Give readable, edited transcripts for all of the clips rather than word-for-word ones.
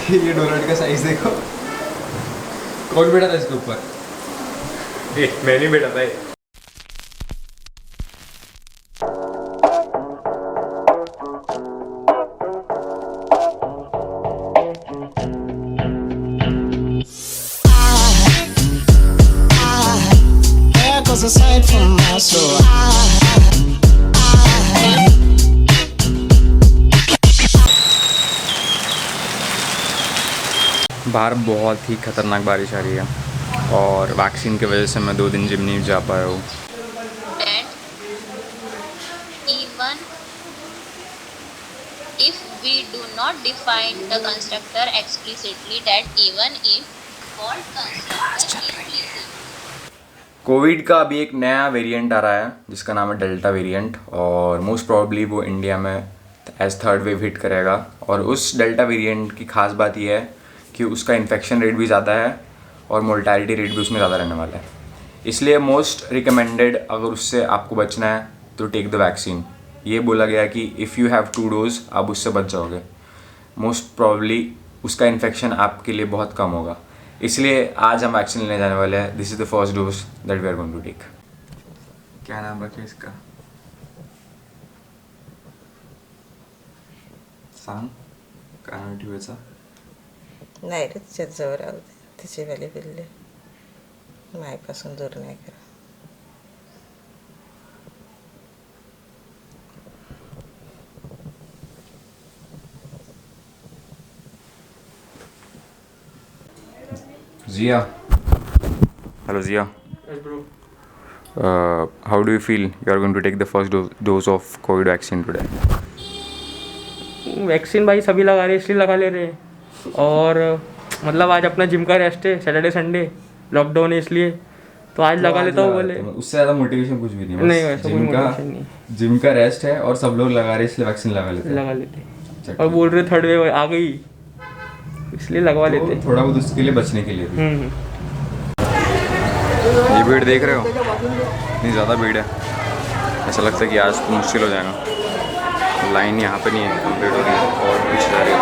ये डोनट का साइज देखो। कौन बैठा था इसके ऊपर? मैं नहीं बैठा भाई। Aside from my soul, बाहर बहुत ही खतरनाक बारिश आ रही है और वैक्सीन की वजह से मैं 2 दिन जिम नहीं जा पाया हूँ। that even if we do not define the constructor explicitly, that even if called constructor implicit Covid का अभी एक नया वेरिएंट आ रहा है जिसका नाम है डेल्टा वेरिएंट और मोस्ट प्रॉब्ली वो इंडिया में एज थर्ड वेव हिट करेगा। और उस डेल्टा वेरिएंट की खास बात यह है कि उसका इन्फेक्शन रेट भी ज़्यादा है और मोर्टैलिटी रेट भी उसमें ज़्यादा रहने वाला है। इसलिए मोस्ट रिकमेंडेड अगर उससे आपको बचना है तो टेक द वैक्सीन। ये बोला गया कि इफ़ यू हैव 2 डोज आप उससे बच जाओगे। मोस्ट प्रॉब्ली उसका इन्फेक्शन आपके लिए बहुत कम होगा। इसलिए आज हम वैक्सीन लेने जाने वाले हैं। This is the first dose that we are going to take. क्या नाम रखें इसका? सांग काय नाव ठेवायचं? नाही रे तिच्यात जवळ राहू दे. तिची वाली पिल्ले मायपासून दूर नाही करा. Zia. Hello Zia. Yes, bro. How do you feel you are going to take the first dose of COVID vaccine today? Vaccine भाई सभी लगा रहे इसलिए लगा ले रहे हैं। और मतलब आज अपना जिम का रेस्ट है, सैटरडे संडे लॉकडाउन है इसलिए तो आज लगा लेता हूँ बोले। उससे ज़्यादा मोटिवेशन कुछ भी नहीं। नहीं वैसा कोई मोटिवेशन नहीं। जिम का रेस्ट है और सब लोग लगा रहे इसलिए वैक्सीन लगा लेते। और बोल रहे थर्ड वेव आ गई इसलिए लगवा लेते। थोड़ा बहुत उसके लिए बचने के लिए भी। ये भीड़ देख रहे हो? इतनी ज़्यादा भीड़ है, ऐसा लगता है कि आज तो मुश्किल हो जाएगा। लाइन यहाँ पे नहीं है, कंप्लीट हो रही है और पीछे जा रही है।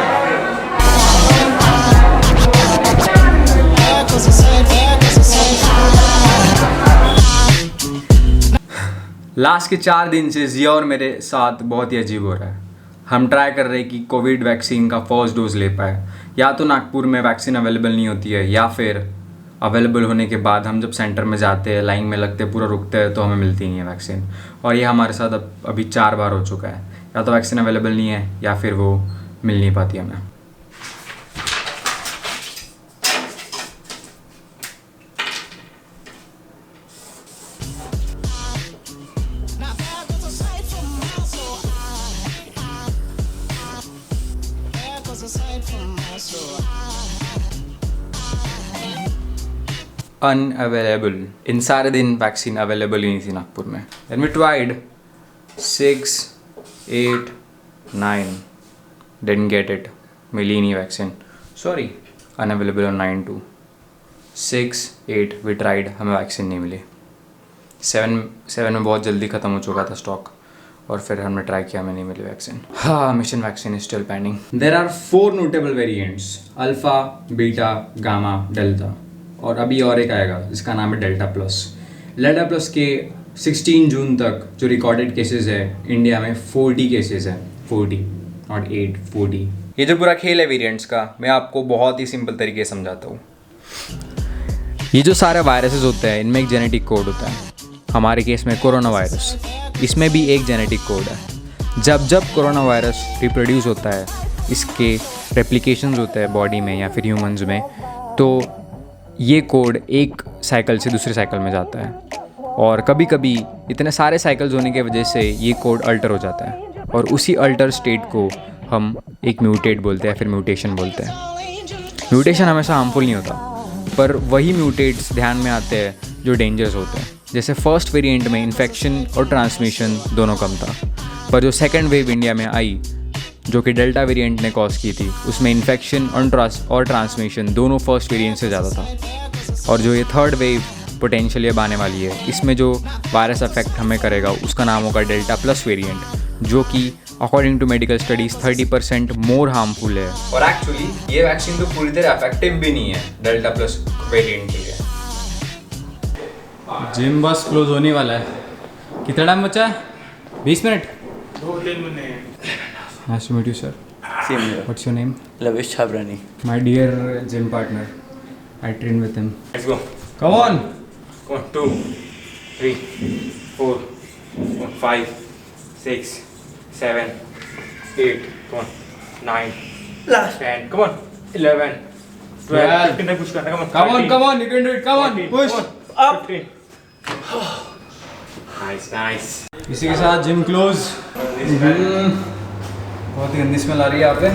लास्ट के 4 दिन से जिया और मेरे साथ बहुत ही अजीब हो रहा है। हम ट्राई कर रहे हैं कि कोविड वैक्सीन का फर्स्ट डोज ले पाए। या तो नागपुर में वैक्सीन अवेलेबल नहीं होती है या फिर अवेलेबल होने के बाद हम जब सेंटर में जाते हैं, लाइन में लगते हैं, पूरा रुकते हैं तो हमें मिलती नहीं है वैक्सीन। और ये हमारे साथ अभी 4 बार हो चुका है। या तो वैक्सीन अवेलेबल नहीं है या फिर वो मिल नहीं पाती हमें। अनअवेलेबल। इन सारे दिन वैक्सीन अवेलेबल ही नहीं थी नागपुर में। Then we tried 6, 8, 9 didn't get it. मिली नहीं vaccine, sorry, unavailable on 9 to 6, 8 we tried, हमें वैक्सीन नहीं मिली। 7 में बहुत जल्दी ख़त्म हो चुका था स्टॉक और फिर हमने ट्राई किया, हमें नहीं मिली वैक्सीन। हाँ, mission vaccine is still pending. There are 4 notable variants, alpha, beta, gamma, delta और अभी और एक आएगा जिसका नाम है डेल्टा प्लस। डेल्टा प्लस के 16 जून तक जो रिकॉर्डेड केसेस है इंडिया में 40 केसेस है। 40 नॉट 8, 40। ये जो पूरा खेल है वेरिएंट्स का, मैं आपको बहुत ही सिंपल तरीके से समझाता हूँ। ये जो सारे वायरसेस होते हैं इनमें एक जेनेटिक कोड होता है। हमारे केस में कोरोना वायरस, इसमें भी एक जेनेटिक कोड है। जब कोरोना वायरस रिप्रोड्यूस होता है, इसके रेप्लिकेशंस होते हैं बॉडी में या फिर ह्यूमंस में, तो ये कोड एक साइकिल से दूसरे साइकिल में जाता है और कभी कभी इतने सारे साइकिल्स होने की वजह से ये कोड अल्टर हो जाता है और उसी अल्टर स्टेट को हम एक म्यूटेट बोलते हैं, फिर म्यूटेशन बोलते हैं। म्यूटेशन हमेशा हार्मफुल नहीं होता, पर वही म्यूटेट्स ध्यान में आते हैं जो डेंजरस होते हैं। जैसे फर्स्ट वेरिएंट में इन्फेक्शन और ट्रांसमिशन दोनों कम था, पर जो सेकेंड वेव इंडिया में आई जो कि डेल्टा वेरिएंट ने कॉज की थी, उसमें इन्फेक्शन और ट्रांसमिशन दोनों फर्स्ट वेरिएंट से ज़्यादा था। और जो ये थर्ड वेव पोटेंशियली अब आने वाली है, इसमें जो वायरस अफेक्ट हमें करेगा उसका नाम होगा डेल्टा प्लस वेरिएंट, जो कि according to medical studies 30% more harmful है। और एक्चुअली ये वैक्सीन तो पूरी तरह इफेक्टिव भी नहीं है डेल्टा प्लस वेरिएंट के लिए। जिम बस क्लोज होने वाला है, कितना टाइम बचा है? 20 minute. 2-3 minute. Nice to meet you sir. Same here. What's your name? Lavish Chabrani. My dear gym partner, I train with him. Let's go. Come on. Come on, 2, 3, 4, 5, 6, 7, 8, come on, 9, 10, come on, 11, 12, 15 तक push करना, come on, 13, come on, you can do it, come on, 14, push, come on, up. 15. Nice. इसी के साथ gym close. बहुत ही गंदी smell आ रही है यहाँ पे।